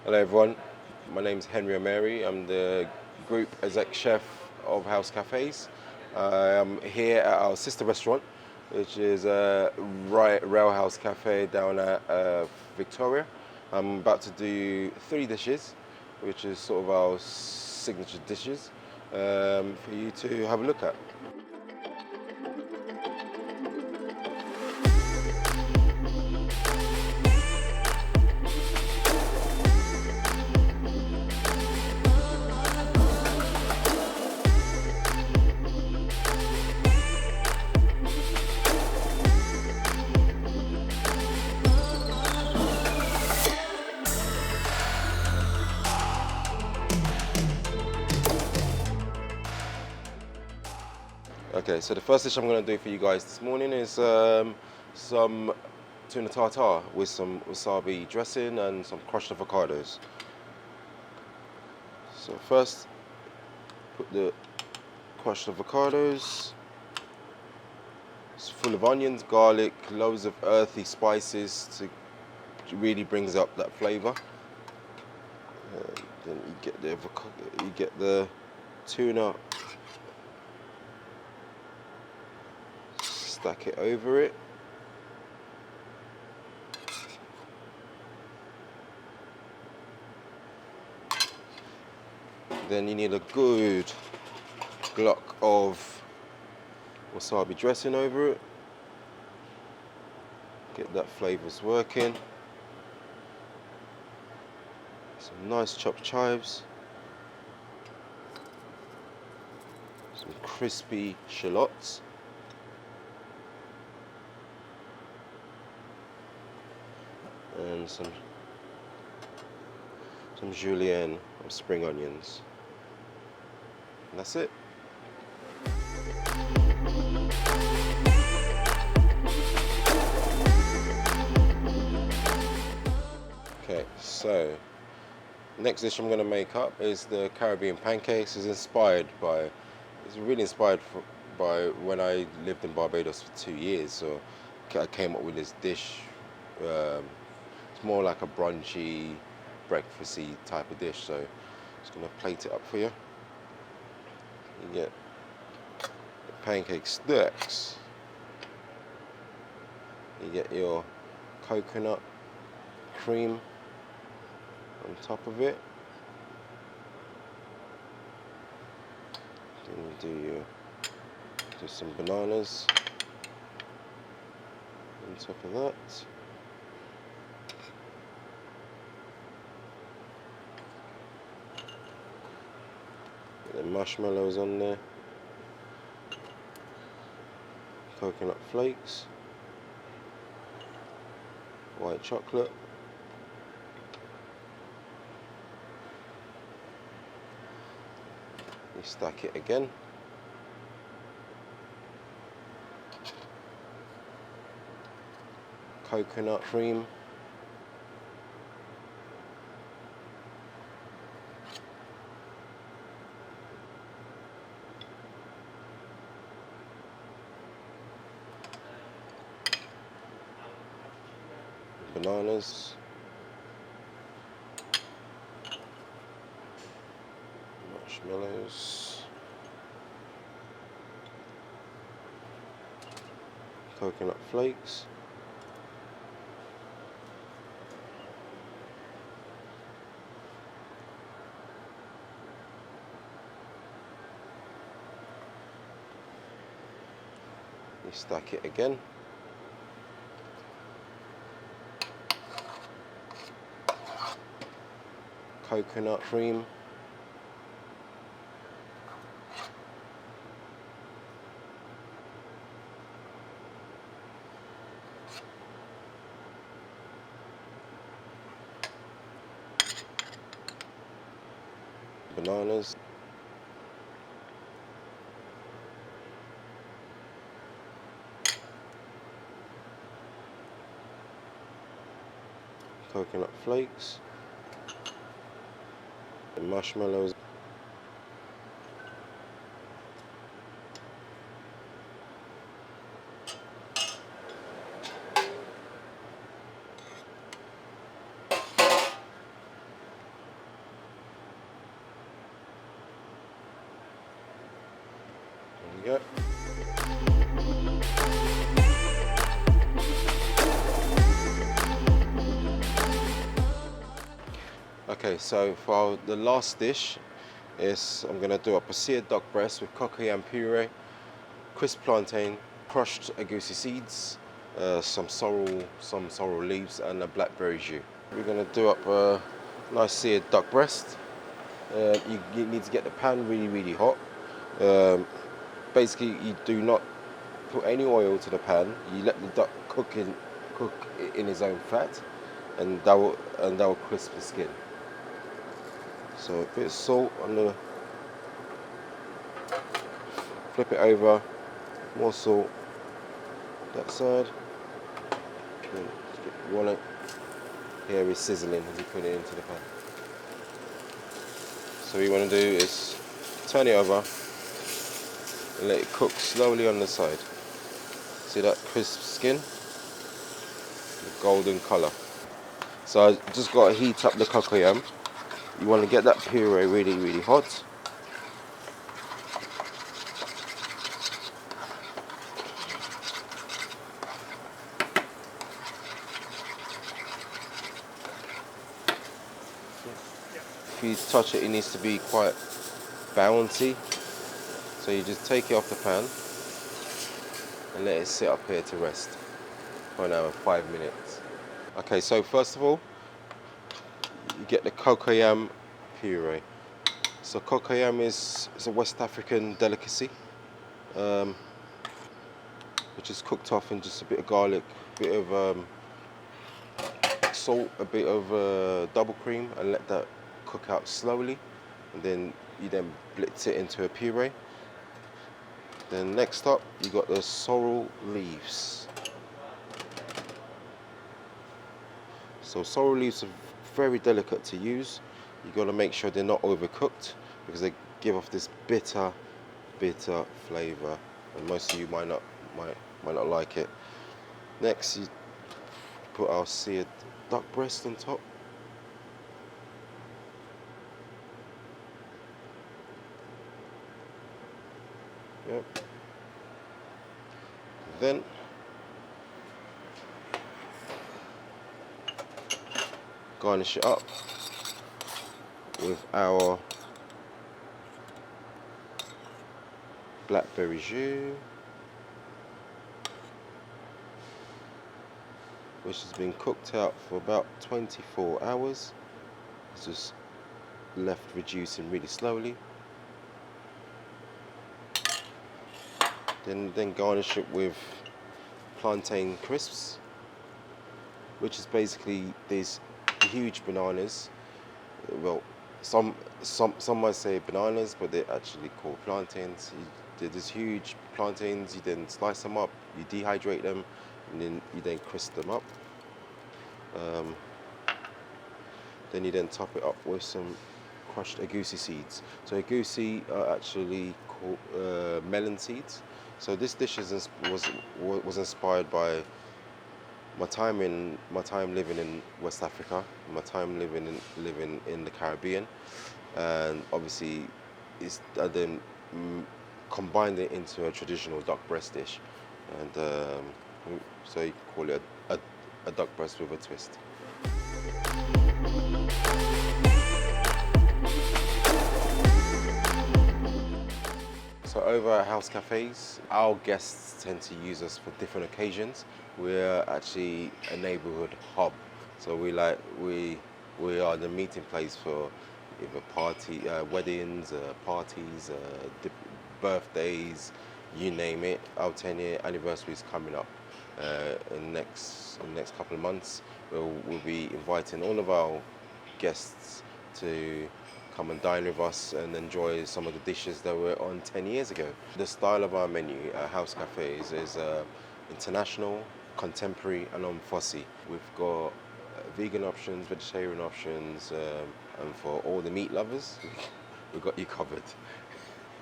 Hello everyone, my name's Henry Omerye. I'm the group exec chef of House Cafes. I'm here at our sister restaurant, which is Rail House Cafe down at Victoria. I'm about to do 3 dishes, which is sort of our signature dishes for you to have a look at. Okay, so the first dish I'm going to do for you guys this morning is some tuna tartare with some wasabi dressing and some crushed avocados. So first, put the crushed avocados. It's full of onions, garlic, loads of earthy spices to really brings up that flavour. Then you get the tuna. Stack it over it. Then you need a good glock of wasabi dressing over it. Get that flavours working. Some nice chopped chives. Some crispy shallots. And some julienne or spring onions. And that's it. Okay, so next dish I'm going to make up is the Caribbean pancakes. It's really inspired by when I lived in Barbados for 2 years. So I came up with this dish. It's more like a brunchy, breakfasty type of dish. So I'm just going to plate it up for you. You get the pancake sticks. You get your coconut cream on top of it. Then you do some bananas on top of that. Get the marshmallows on there. Coconut flakes. White chocolate. You stack it again. Coconut cream. Bananas. Marshmallows. Coconut flakes. You stack it again. Coconut cream. Bananas. Coconut flakes. The marshmallows. go. Okay, so for the last dish I'm gonna do a seared duck breast with cocoyam puree, crisp plantain, crushed agouti seeds, some sorrel leaves, and a blackberry jus. We're gonna do up a nice seared duck breast. You need to get the pan really hot. Um, Basically, you do not put any oil to the pan. You let the duck cook in his own fat, and that will crisp the skin. So a bit of salt on the, flip it over, more salt that side. You want to hear it sizzling as you put it into the pan. So what you want to do is turn it over and let it cook slowly on the side. See that crisp skin? The golden colour. So I just got to heat up the cocoyam. You want to get that puree really hot. If you touch it, it needs to be quite bouncy. So you just take it off the pan and let it sit up here to rest for another 5 minutes. Okay, so first of all, you get the cocoyam puree. So cocoyam is a West African delicacy, which is cooked off in just a bit of garlic, a bit of salt, a bit of double cream, and let that cook out slowly. And then you then blitz it into a puree. Then next up, you got the sorrel leaves. So sorrel leaves are very delicate to use. You got to make sure they're not overcooked because they give off this bitter flavour, and most of you might not like it. Next, you put our seared duck breast on top. Yep. Then garnish it up with our blackberry jus, which has been cooked out for about 24 hours. It's just left reducing really slowly. Then garnish it with plantain crisps, which is basically these huge bananas. Well, some might say bananas, but they're actually called plantains. They're these huge plantains. You then slice them up, you dehydrate them, and then you crisp them up. Then you top it up with some crushed agouti seeds. So agouti are actually called melon seeds. So this dish was inspired by my time living in West Africa, my time living in the Caribbean, and obviously I then combined it into a traditional duck breast dish, and so you can call it a duck breast with a twist. So over at house cafes, our guests tend to use us for different occasions. We're actually a neighborhood hub, so we are the meeting place for either weddings, parties, birthdays, you name it. Our 10-year anniversary is coming up in the next couple of months. We'll be inviting all of our guests to come and dine with us and enjoy some of the dishes that were on 10 years ago. The style of our menu at House Cafes is international, contemporary, and on fussy. We've got vegan options, vegetarian options, and for all the meat lovers, we've got you covered.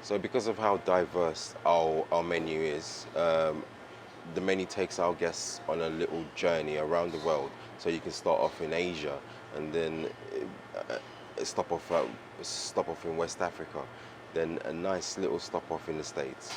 So because of how diverse our menu is, the menu takes our guests on a little journey around the world. So you can start off in Asia and then stop off in West Africa, then a nice little stop off in the States.